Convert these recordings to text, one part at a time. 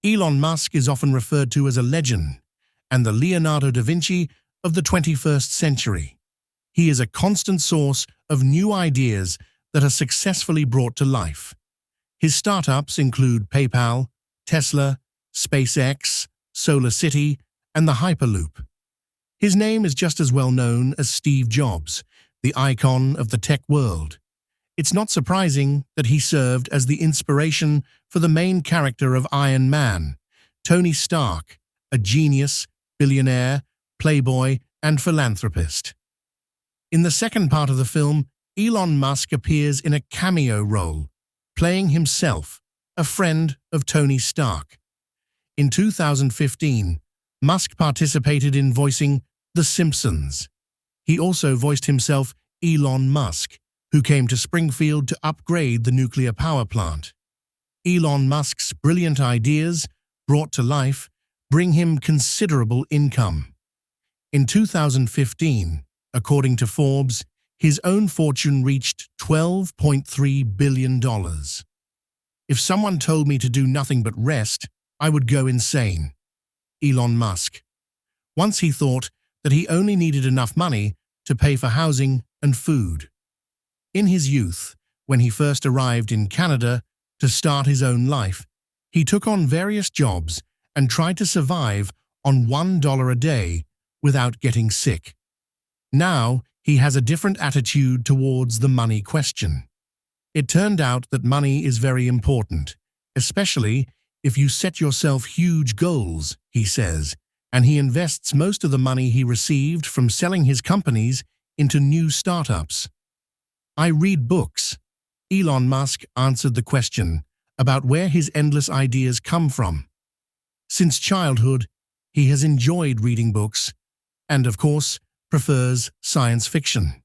Elon Musk is often referred to as a legend and the Leonardo da Vinci of the 21st century. He is a constant source of new ideas that are successfully brought to life. His startups include PayPal, Tesla, SpaceX, SolarCity, and the Hyperloop. His name is just as well known as Steve Jobs, the icon of the tech world. It's not surprising that he served as the inspiration for the main character of Iron Man, Tony Stark, a genius, billionaire, playboy, and philanthropist. In the second part of the film, Elon Musk appears in a cameo role, playing himself, a friend of Tony Stark. In 2015, Musk participated in voicing The Simpsons. He also voiced himself Elon Musk, who came to Springfield to upgrade the nuclear power plant. Elon Musk's brilliant ideas, brought to life, bring him considerable income. In 2015, according to Forbes, his own fortune reached $12.3 billion. If someone told me to do nothing but rest, I would go insane. Elon Musk. Once he thought that he only needed enough money to pay for housing and food. In his youth, when he first arrived in Canada to start his own life, he took on various jobs and tried to survive on $1 a day without getting sick. Now, he has a different attitude towards the money question. It turned out that money is very important, especially if you set yourself huge goals, he says, and he invests most of the money he received from selling his companies into new startups. I read books. Elon Musk answered the question about where his endless ideas come from. Since childhood, he has enjoyed reading books and, of course, prefers science fiction.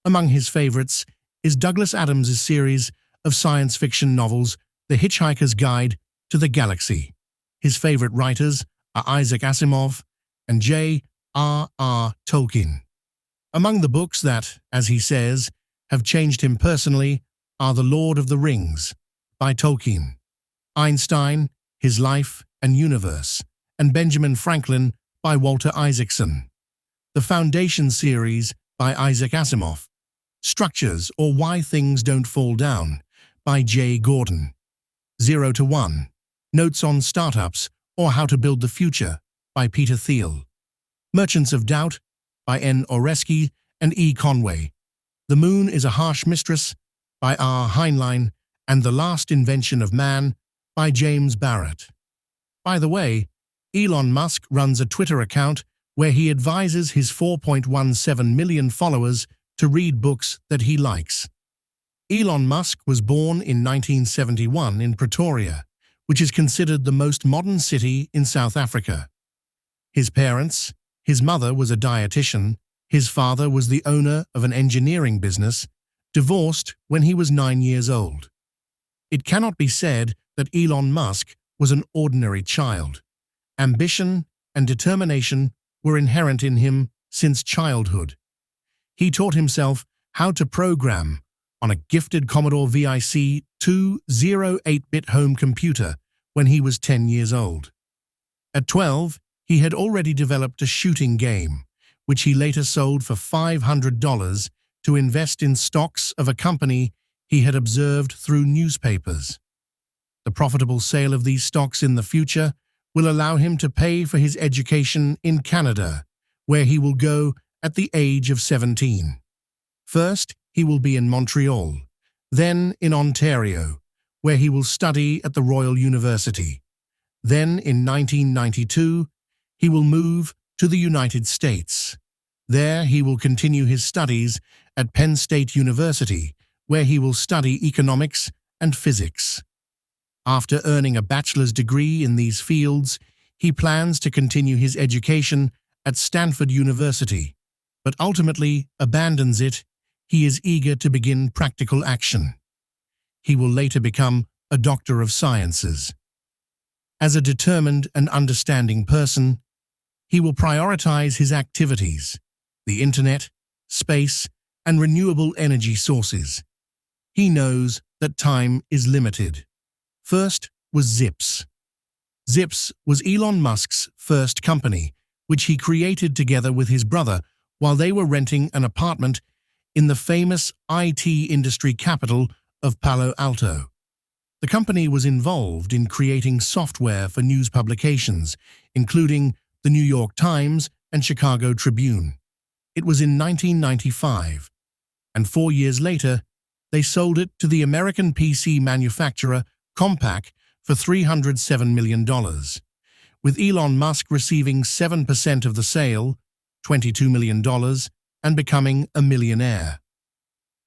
Among his favorites is Douglas Adams's series of science fiction novels, The Hitchhiker's Guide to the Galaxy. His favorite writers are Isaac Asimov and J.R.R. Tolkien. Among the books that, as he says, have changed him personally are The Lord of the Rings by Tolkien, Einstein, His Life and Universe, and Benjamin Franklin by Walter Isaacson. The Foundation series by Isaac Asimov, Structures or Why Things Don't Fall Down by Jay Gordon, 0 to 1, Notes on Startups or How to Build the Future by Peter Thiel, Merchants of Doubt by N. Oresky and E. Conway, The Moon is a Harsh Mistress by R. Heinlein, and The Last Invention of Man by James Barrett. By the way, Elon Musk runs a Twitter account where he advises his 4.17 million followers to read books that he likes. Elon Musk was born in 1971 in Pretoria, which is considered the most modern city in South Africa. His parents, his mother was a dietitian, his father was the owner of an engineering business, divorced when he was 9 years old. It cannot be said that Elon Musk was an ordinary child. Ambition and determination were inherent in him since childhood. He taught himself how to program on a gifted Commodore VIC 208-bit home computer when he was 10 years old. At 12, he had already developed a shooting game, which he later sold for $500 to invest in stocks of a company he had observed through newspapers. The profitable sale of these stocks in the future will allow him to pay for his education in Canada, where he will go at the age of 17. First, he will be in Montreal, then in Ontario, where he will study at the Royal University. Then, in 1992, he will move to the United States. There, he will continue his studies at Penn State University, where he will study economics and physics. After earning a bachelor's degree in these fields, he plans to continue his education at Stanford University, but ultimately abandons it. He is eager to begin practical action. He will later become a Doctor of Sciences. As a determined and understanding person, he will prioritize his activities, the internet, space, and renewable energy sources. He knows that time is limited. First was Zips. Zips was Elon Musk's first company, which he created together with his brother while they were renting an apartment in the famous IT industry capital of Palo Alto. The company was involved in creating software for news publications, including the New York Times and Chicago Tribune. It was in 1995, and 4 years later, they sold it to the American PC manufacturer Compaq for $307 million, with Elon Musk receiving 7% of the sale, $22 million, and becoming a millionaire.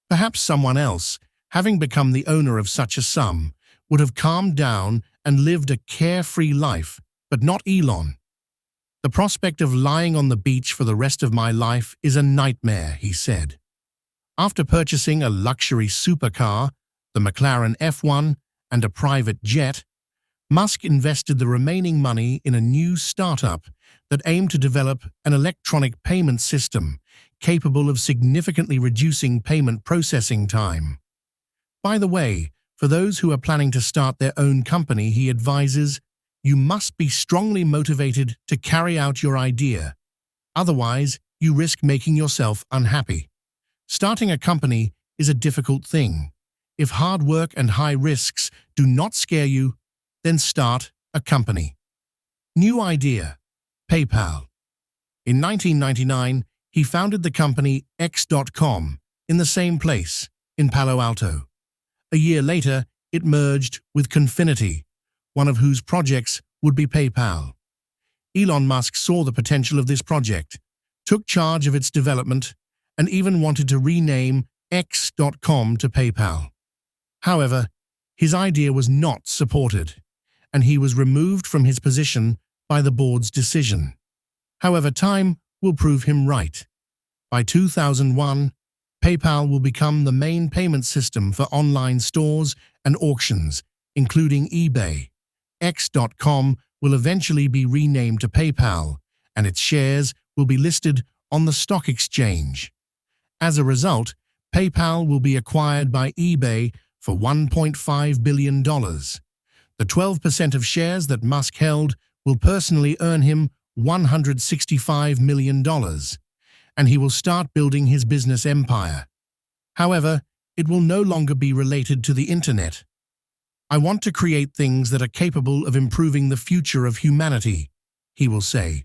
Perhaps someone else, having become the owner of such a sum, would have calmed down and lived a carefree life, but not Elon. "The prospect of lying on the beach for the rest of my life is a nightmare," he said. After purchasing a luxury supercar, the McLaren F1, and a private jet, Musk invested the remaining money in a new startup that aimed to develop an electronic payment system capable of significantly reducing payment processing time. By the way, for those who are planning to start their own company, he advises, you must be strongly motivated to carry out your idea. Otherwise, you risk making yourself unhappy. Starting a company is a difficult thing. If hard work and high risks do not scare you, then start a company. New idea: PayPal. In 1999, he founded the company X.com in the same place, in Palo Alto. A year later, it merged with Confinity, one of whose projects would be PayPal. Elon Musk saw the potential of this project, took charge of its development, and even wanted to rename X.com to PayPal. However, his idea was not supported, and he was removed from his position by the board's decision. However, time will prove him right. By 2001, PayPal will become the main payment system for online stores and auctions, including eBay. X.com will eventually be renamed to PayPal, and its shares will be listed on the stock exchange. As a result, PayPal will be acquired by eBay for $1.5 billion. The 12% of shares that Musk held will personally earn him $165 million, and he will start building his business empire. However, it will no longer be related to the internet. "I want to create things that are capable of improving the future of humanity," he will say.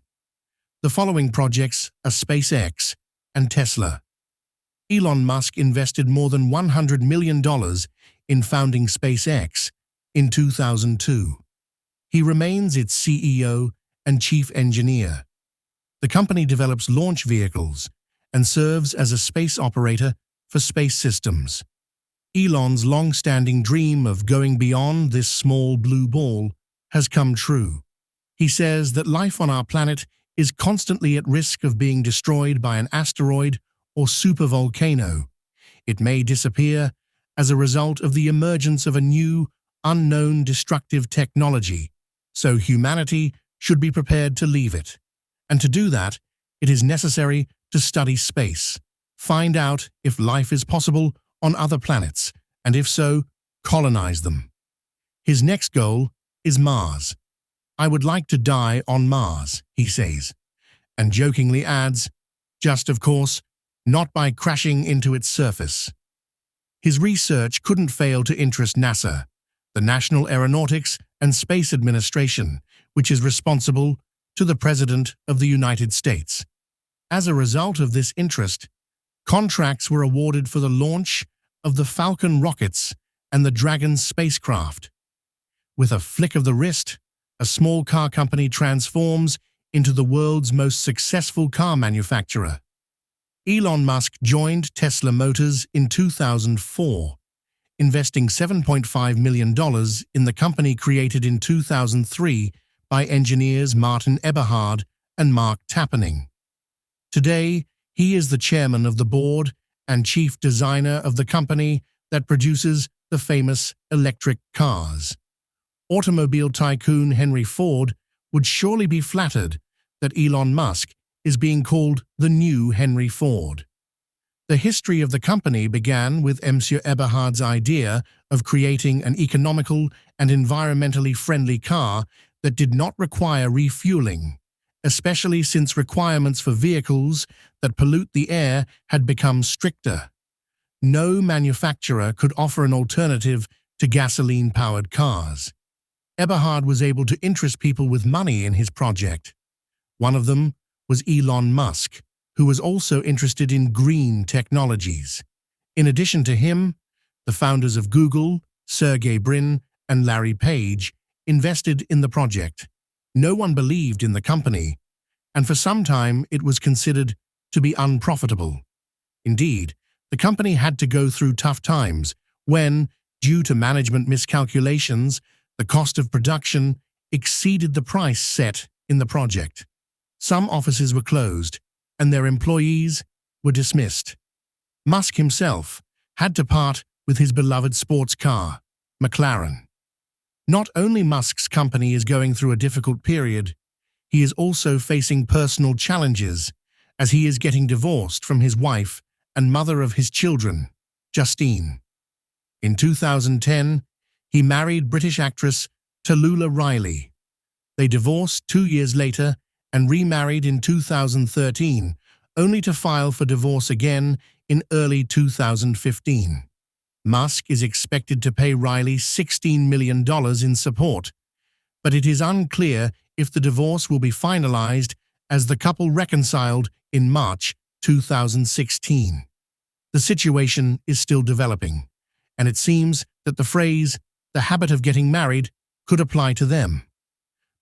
The following projects are SpaceX and Tesla. Elon Musk invested more than $100 million in founding SpaceX in 2002. He remains its CEO and chief engineer. The company develops launch vehicles and serves as a space operator for space systems. Elon's long-standing dream of going beyond this small blue ball has come true. He says that life on our planet is constantly at risk of being destroyed by an asteroid or supervolcano. It may disappear as a result of the emergence of a new, unknown destructive technology, so humanity should be prepared to leave it. And to do that, it is necessary to study space, find out if life is possible on other planets, and if so, colonize them. His next goal is Mars. "I would like to die on Mars," he says, and jokingly adds, "just, of course, not by crashing into its surface." His research couldn't fail to interest NASA, the National Aeronautics and Space Administration, which is responsible to the President of the United States. As a result of this interest, contracts were awarded for the launch of the Falcon rockets and the Dragon spacecraft. With a flick of the wrist, a small car company transforms into the world's most successful car manufacturer. Elon Musk joined Tesla Motors in 2004, investing $7.5 million in the company created in 2003 by engineers Martin Eberhard and Mark Tappening. Today, he is the chairman of the board and chief designer of the company that produces the famous electric cars. Automobile tycoon Henry Ford would surely be flattered that Elon Musk is being called the new Henry Ford. The history of the company began with Monsieur Eberhard's idea of creating an economical and environmentally friendly car that did not require refueling, especially since requirements for vehicles that pollute the air had become stricter. No manufacturer could offer an alternative to gasoline-powered cars. Eberhard was able to interest people with money in his project. One of them was Elon Musk, who was also interested in green technologies. In addition to him, the founders of Google, Sergey Brin and Larry Page, invested in the project. No one believed in the company, and for some time it was considered to be unprofitable. Indeed, the company had to go through tough times when, due to management miscalculations, the cost of production exceeded the price set in the project. Some offices were closed, and their employees were dismissed. Musk himself had to part with his beloved sports car, McLaren. Not only Musk's company is going through a difficult period, he is also facing personal challenges as he is getting divorced from his wife and mother of his children, Justine. In 2010, he married British actress Tallulah Riley. They divorced 2 years later and remarried in 2013, only to file for divorce again in early 2015. Musk is expected to pay Riley $16 million in support, but it is unclear if the divorce will be finalized as the couple reconciled in March 2016. The situation is still developing, and it seems that the phrase, "the habit of getting married," could apply to them.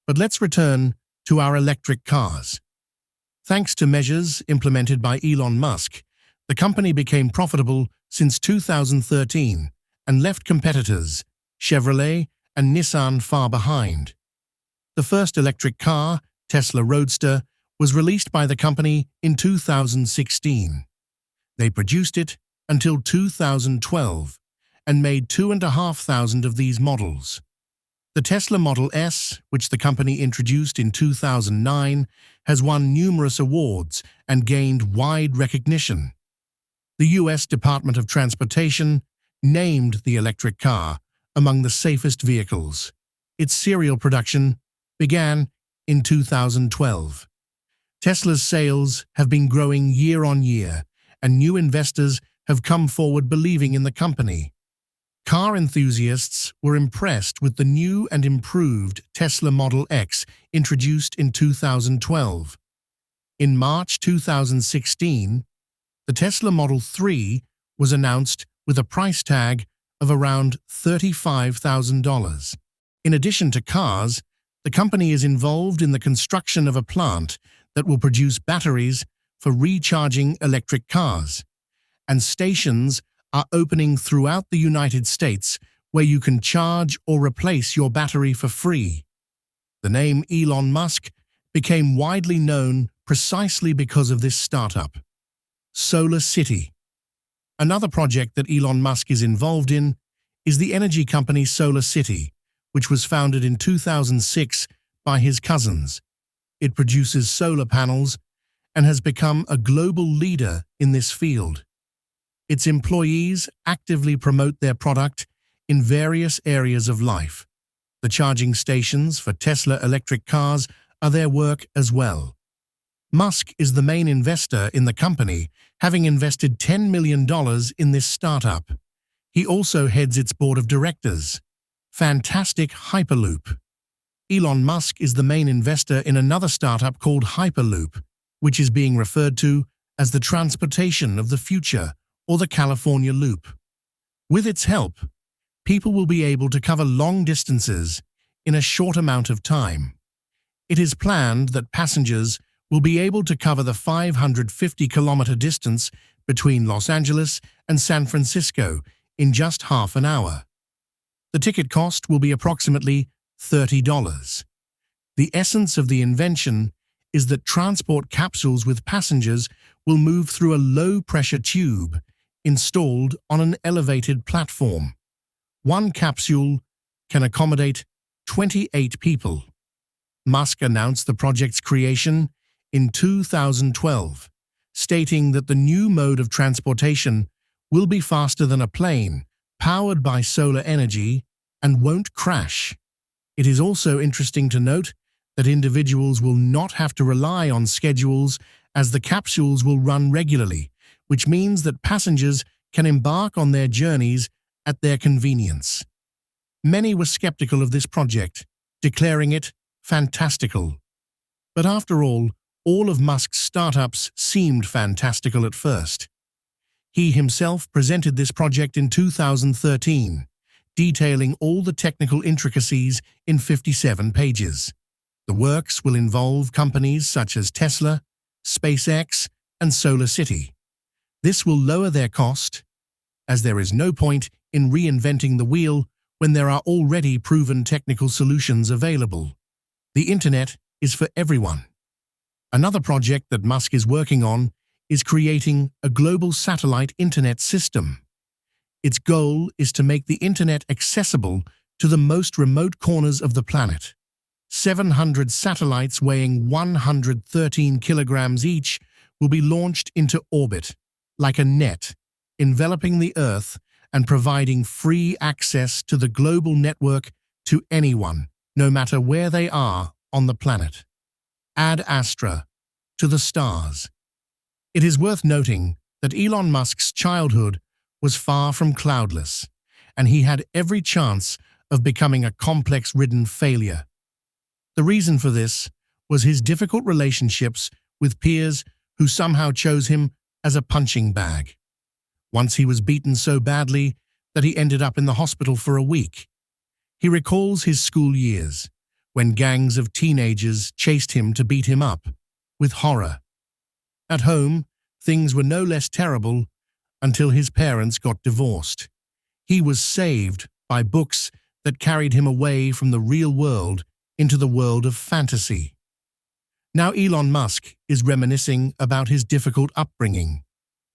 But let's return to our electric cars. Thanks to measures implemented by Elon Musk, the company became profitable since 2013 and left competitors, Chevrolet and Nissan, far behind. The first electric car, Tesla Roadster, was released by the company in 2016. They produced it until 2012 and made 2,500 of these models. The Tesla Model S, which the company introduced in 2009, has won numerous awards and gained wide recognition. The U.S. Department of Transportation named the electric car among the safest vehicles. Its serial production began in 2012. Tesla's sales have been growing year on year, and new investors have come forward believing in the company. Car enthusiasts were impressed with the new and improved Tesla Model X introduced in 2012. In March 2016, the Tesla Model 3 was announced with a price tag of around $35,000. In addition to cars, the company is involved in the construction of a plant that will produce batteries for recharging electric cars, and stations are opening throughout the United States where you can charge or replace your battery for free. The name Elon Musk became widely known precisely because of this startup. Solar City. Another project that Elon Musk is involved in is the energy company Solar City, which was founded in 2006 by his cousins. It produces solar panels and has become a global leader in this field. Its employees actively promote their product in various areas of life. The charging stations for Tesla electric cars are their work as well. Musk is the main investor in the company, having invested $10 million in this startup. He also heads its board of directors. Fantastic Hyperloop. Elon Musk is the main investor in another startup called Hyperloop, which is being referred to as the transportation of the future, or the California Loop. With its help, people will be able to cover long distances in a short amount of time. It is planned that passengers will be able to cover the 550-kilometer distance between Los Angeles and San Francisco in just half an hour. The ticket cost will be approximately $30. The essence of the invention is that transport capsules with passengers will move through a low-pressure tube installed on an elevated platform. One capsule can accommodate 28 people. Musk announced the project's creation in 2012, stating that the new mode of transportation will be faster than a plane, powered by solar energy, and won't crash. It is also interesting to note that individuals will not have to rely on schedules as the capsules will run regularly, which means that passengers can embark on their journeys at their convenience. Many were skeptical of this project, declaring it fantastical. But after all of Musk's startups seemed fantastical at first. He himself presented this project in 2013, detailing all the technical intricacies in 57 pages. The works will involve companies such as Tesla, SpaceX, and Solar City. This will lower their cost, as there is no point in reinventing the wheel when there are already proven technical solutions available. The internet is for everyone. Another project that Musk is working on is creating a global satellite internet system. Its goal is to make the internet accessible to the most remote corners of the planet. 700 satellites weighing 113 kilograms each will be launched into orbit, like a net, enveloping the Earth and providing free access to the global network to anyone, no matter where they are on the planet. Ad astra, to the stars. It is worth noting that Elon Musk's childhood was far from cloudless, and he had every chance of becoming a complex-ridden failure. The reason for this was his difficult relationships with peers who somehow chose him as a punching bag. Once he was beaten so badly that he ended up in the hospital for a week. He recalls his school years, when gangs of teenagers chased him to beat him up, with horror. At home, things were no less terrible until his parents got divorced. He was saved by books that carried him away from the real world into the world of fantasy. Now Elon Musk is reminiscing about his difficult upbringing.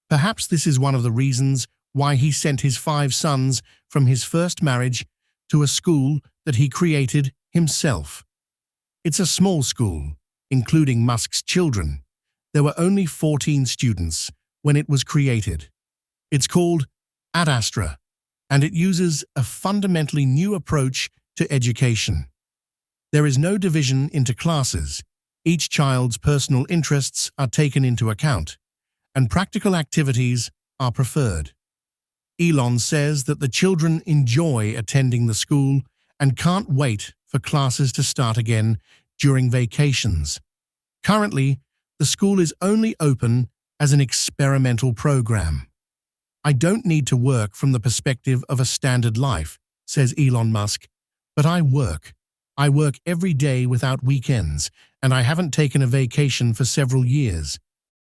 Perhaps this is one of the reasons why he sent his 5 sons from his first marriage to a school that he created himself. It's a small school, including Musk's children. There were only 14 students when it was created. It's called Ad Astra, and it uses a fundamentally new approach to education. There is no division into classes. Each child's personal interests are taken into account, and practical activities are preferred. Elon says that the children enjoy attending the school and can't wait for classes to start again during vacations. Currently, the school is only open as an experimental program. I don't need to work from the perspective of a standard life, says Elon Musk, but I work. I work every day without weekends, and I haven't taken a vacation for several years.